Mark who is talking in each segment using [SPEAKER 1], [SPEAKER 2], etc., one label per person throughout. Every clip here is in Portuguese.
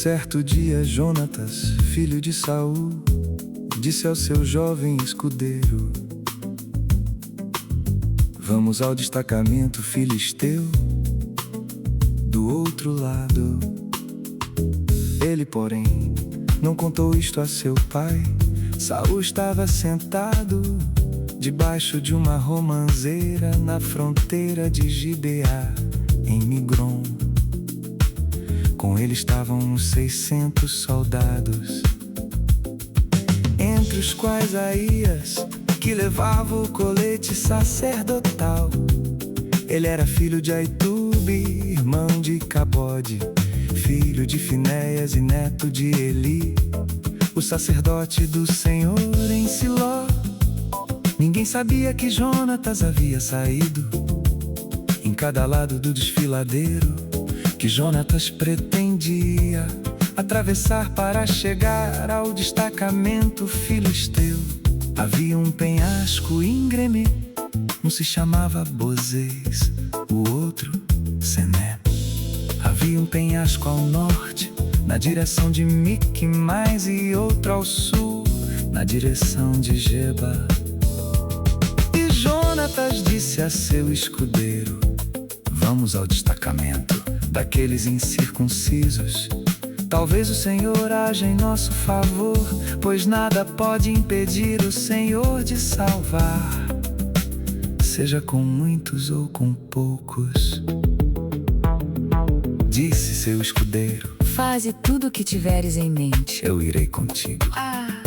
[SPEAKER 1] Certo dia, Jonatas, filho de Saul, disse ao seu jovem escudeiro: vamos ao destacamento filisteu do outro lado. Ele, porém, não contou isto a seu pai. Saul estava sentado debaixo de uma romanceira na fronteira de Gibeá, em Migron. Com ele estavam uns 600 soldados, entre os quais Aías, que levava o colete sacerdotal. Ele era filho de Aitube, irmão de Cabode, filho de Finéias e neto de Eli, o sacerdote do Senhor em Siló. Ninguém sabia que Jonatas havia saído em cada lado do desfiladeiro, que Jonatas pretendia atravessar para chegar ao destacamento filisteu. Havia um penhasco íngreme, um se chamava Bozês, o outro Sené. Havia um penhasco ao norte, na direção de Miquimais, e outro ao sul, na direção de Geba. E Jonatas disse a seu escudeiro: vamos ao destacamento daqueles incircuncisos. Talvez o Senhor haja em nosso favor, pois nada pode impedir o Senhor de salvar, seja com muitos ou com poucos. Disse seu escudeiro:
[SPEAKER 2] faze tudo o que tiveres em mente.
[SPEAKER 1] eu irei contigo.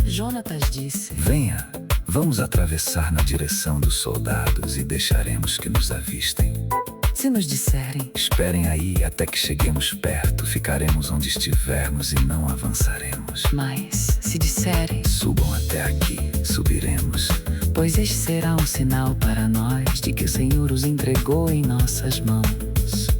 [SPEAKER 2] Jonatas disse:
[SPEAKER 1] Venha, vamos atravessar na direção dos soldados e deixaremos que nos avistem.
[SPEAKER 2] se nos disserem,
[SPEAKER 1] Esperem aí até que cheguemos perto. Ficaremos onde estivermos e não avançaremos.
[SPEAKER 2] mas se disserem,
[SPEAKER 1] Subam até aqui, subiremos.
[SPEAKER 2] pois este será um sinal para nós de que o Senhor os entregou em nossas mãos.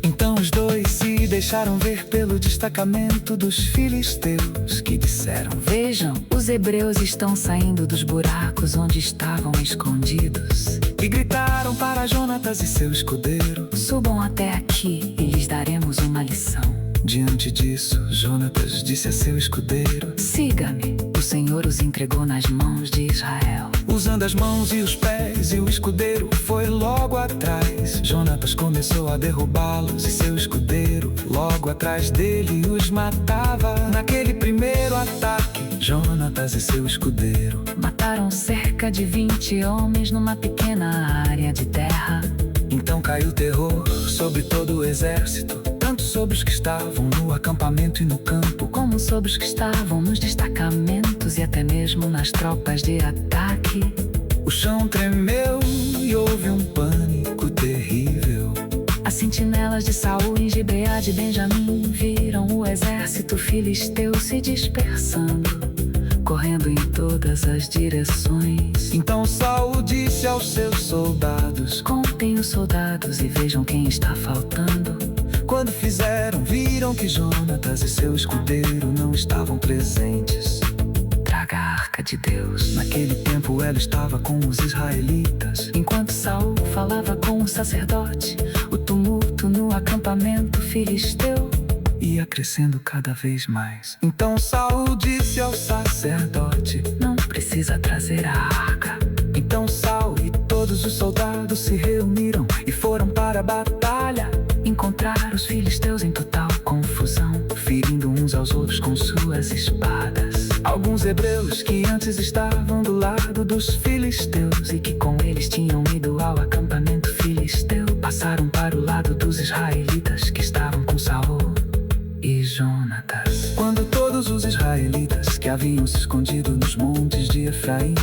[SPEAKER 1] Então os dois se deixaram ver pelo destacamento dos filisteus, que disseram:
[SPEAKER 2] Vejam, os hebreus estão saindo dos buracos onde estavam escondidos.
[SPEAKER 1] e gritaram para Jonatas e seu escudeiro.
[SPEAKER 2] Subam até aqui e lhes daremos uma lição.
[SPEAKER 1] Diante disso, Jonatas disse a seu escudeiro:
[SPEAKER 2] Siga-me, o Senhor os entregou nas mãos de Israel.
[SPEAKER 1] Usando as mãos e os pés, e o escudeiro foi logo atrás. Jonatas começou a derrubá-los, e seu escudeiro logo atrás dele os matava. Naquele primeiro ataque, Jonatas e seu escudeiro
[SPEAKER 2] Mataram cerca de 20 homens numa pequena área de terra.
[SPEAKER 1] Então caiu terror sobre todo o exército, tanto sobre os que estavam no acampamento e no campo,
[SPEAKER 2] Como sobre os que estavam nos destacamentos e até mesmo nas tropas de ataque.
[SPEAKER 1] o chão tremeu e houve um pânico terrível.
[SPEAKER 2] As sentinelas de Saul em Gibeá de Benjamim viram o exército filisteu se dispersando, correndo em todas as direções.
[SPEAKER 1] Então Saul disse aos seus soldados:
[SPEAKER 2] Contem os soldados e vejam quem está faltando.
[SPEAKER 1] Quando fizeram, viram que Jonatas e seu escudeiro não estavam presentes.
[SPEAKER 2] Traga a arca de Deus.
[SPEAKER 1] Naquele tempo ela estava com os israelitas.
[SPEAKER 2] Enquanto Saul falava com o sacerdote, o tumulto no acampamento filisteu
[SPEAKER 1] Ia crescendo cada vez mais. Então Saul disse ao sacerdote:
[SPEAKER 2] não precisa trazer a arca.
[SPEAKER 1] Então Saul e todos os soldados se reuniram e foram para a batalha.
[SPEAKER 2] Encontraram os filisteus em total confusão,
[SPEAKER 1] Ferindo uns aos outros com suas espadas. Alguns hebreus que antes estavam do lado dos filisteus
[SPEAKER 2] e que com eles tinham ido ao acampamento filisteu,
[SPEAKER 1] passaram para o lado dos israelitas que estavam com Saul e Jonatas. Quando todos os israelitas que haviam se escondido nos montes de Efraim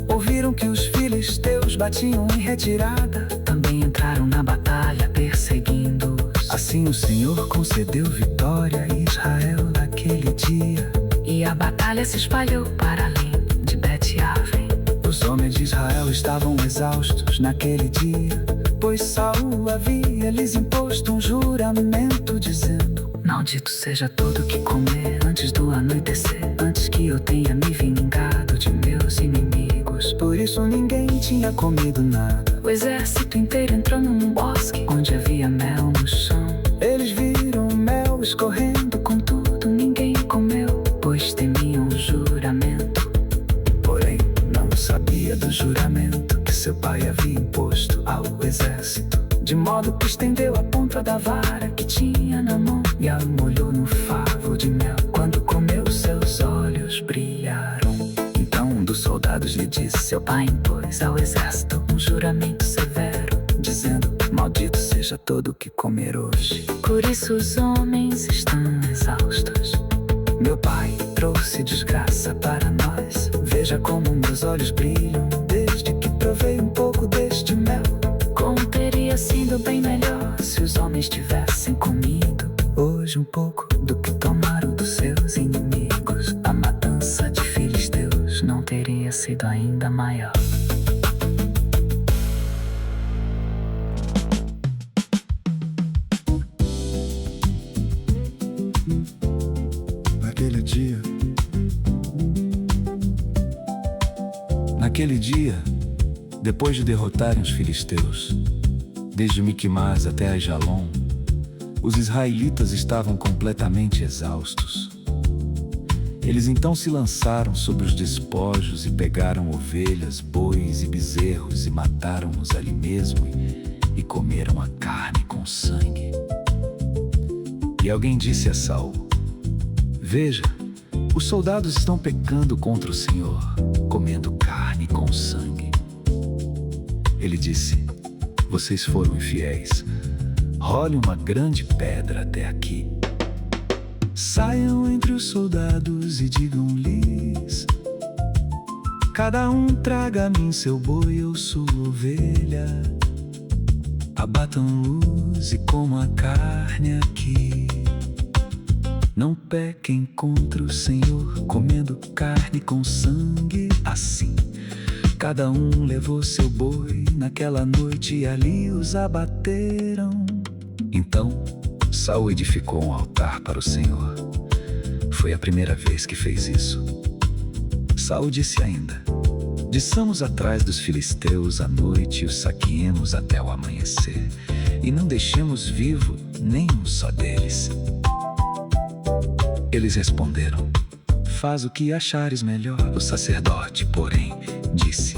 [SPEAKER 1] ouviram que os filisteus batiam em retirada,
[SPEAKER 2] também entraram na batalha perseguindo-os.
[SPEAKER 1] assim o Senhor concedeu vitória a Israel naquele dia.
[SPEAKER 2] E a batalha se espalhou para além de Bet-Aven.
[SPEAKER 1] Os homens de Israel estavam exaustos naquele dia, pois Saul havia lhes imposto um juramento dizendo:
[SPEAKER 2] Maldito seja todo que comer antes do anoitecer, antes que eu tenha me vingado de meus inimigos.
[SPEAKER 1] Por isso ninguém tinha comido nada.
[SPEAKER 2] O exército inteiro entrou num bosque onde havia mel no chão.
[SPEAKER 1] Eles viram o mel escorrendo, contudo ninguém comeu. dia do juramento que seu pai havia imposto ao exército, de modo que estendeu a ponta da vara que tinha na mão e a molhou no favo de mel. Quando comeu, seus olhos brilharam. Então um dos soldados lhe disse: seu pai impôs ao exército um juramento severo, dizendo: maldito seja todo o que comer hoje. Por isso os homens estão exaustos. Meu pai trouxe desgraça para nós. Veja como meus olhos brilham desde que provei um pouco deste mel. Como teria sido bem melhor se os homens tivessem comido hoje um pouco do que tomaram dos seus inimigos. A matança de filisteus não teria sido ainda maior.
[SPEAKER 3] Naquele dia, depois de derrotarem os filisteus, desde Miquimás até Aijalon, os israelitas estavam completamente exaustos. Eles então se lançaram sobre os despojos e pegaram ovelhas, bois e bezerros e mataram-os ali mesmo e comeram a carne com sangue. E alguém disse a Saul: veja, os soldados estão pecando contra o Senhor, comendo carne com sangue. Ele disse: vocês foram infiéis. Role uma grande pedra até aqui. Saiam entre os soldados e digam-lhes: cada um traga a mim seu boi ou sua ovelha. Abatam-os e comam a carne aqui. Não pequem contra o Senhor, comendo carne com sangue. Assim, cada um levou seu boi naquela noite e ali os abateram. Então, Saul edificou um altar para o Senhor. Foi a primeira vez que fez isso. Saul disse ainda: desçamos atrás dos filisteus à noite e os saqueemos até o amanhecer, e não deixemos vivo nenhum só deles. Eles responderam: faz o que achares melhor. O sacerdote, porém, disse: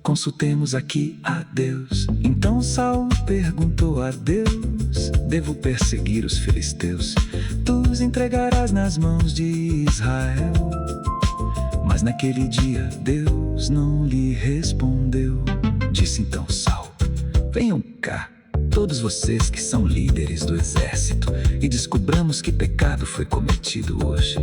[SPEAKER 3] consultemos aqui a Deus. Então Saul perguntou a Deus: devo perseguir os filisteus? Tu os entregarás nas mãos de Israel. Mas naquele dia Deus não lhe respondeu. Disse então Saul: venham cá, todos vocês que são líderes do exército, e descobramos que pecado foi cometido hoje.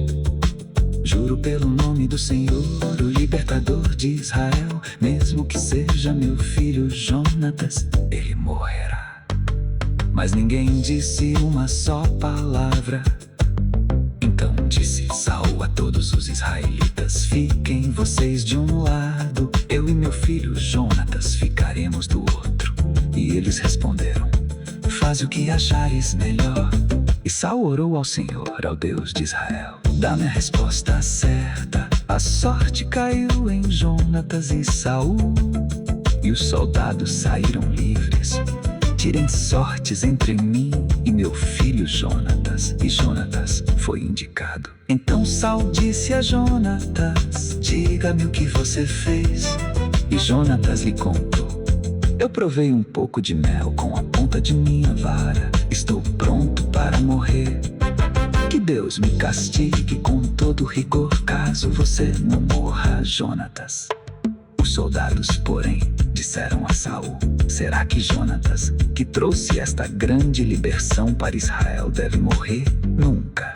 [SPEAKER 3] Juro pelo nome do Senhor, o libertador de Israel, mesmo que seja meu filho Jonatas, ele morrerá. Mas ninguém disse uma só palavra. Então disse Saul a todos os israelitas: fiquem vocês de um lado, eu e meu filho Jonatas ficaremos do outro. E eles responderam: faz o que achares melhor. E Saul orou ao Senhor, ao Deus de Israel: dá-me a resposta certa. A sorte caiu em Jonatas e Saul, e os soldados saíram livres. Tirem sortes entre mim e meu filho Jonatas. E Jonatas foi indicado. Então Saul disse a Jonatas: diga-me o que você fez. E Jonatas lhe contou: eu provei um pouco de mel com a ponta de minha vara. Estou pronto para morrer. Que Deus me castigue com todo rigor, caso você não morra, Jonatas. Os soldados, porém, disseram a Saul: será que Jonatas, que trouxe esta grande libertação para Israel, deve morrer? Nunca.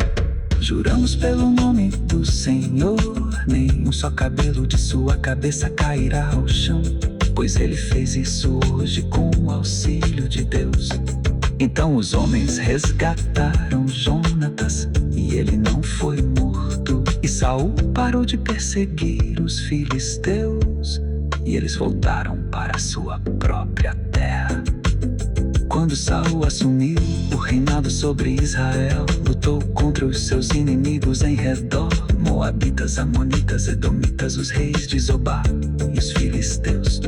[SPEAKER 3] Juramos pelo nome do Senhor, nem um só cabelo de sua cabeça cairá ao chão, pois ele fez isso hoje com o auxílio de Deus. Então os homens resgataram Jonatas, e ele não foi morto. E Saul parou de perseguir os filisteus, e eles voltaram para a sua própria terra. Quando Saul assumiu o reinado sobre Israel, lutou contra os seus inimigos em redor: Moabitas, Amonitas, Edomitas, os reis de Zobá e os filisteus.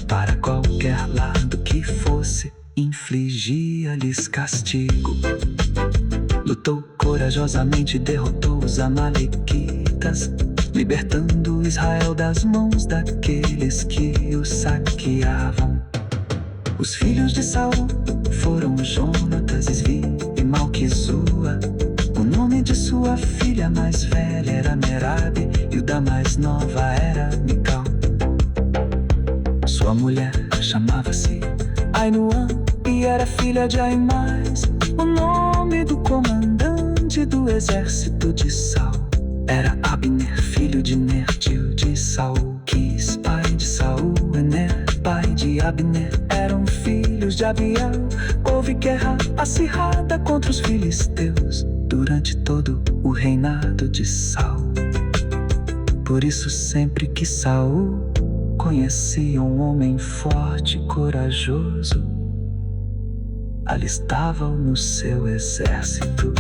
[SPEAKER 3] Para qualquer lado que fosse, infligia-lhes castigo. Lutou corajosamente, derrotou os amalequitas, libertando Israel das mãos daqueles que o saqueavam. Os filhos de Saul foram Jonatas, Isvi e Malquizua. O nome de sua filha mais velha era Merabe, e o da mais nova era Mical. Sua mulher chamava-se Ainuã e era filha de Aimás. O nome do comandante do exército de Saul era Abner, filho de Ner, tio de Saul. Quis, pai de Saul, e Ner, pai de Abner, eram filhos de Abiel. Houve guerra acirrada contra os filisteus durante todo o reinado de Saul. Por isso, sempre que Saul conhecia um homem forte e corajoso, alistava-o no seu exército.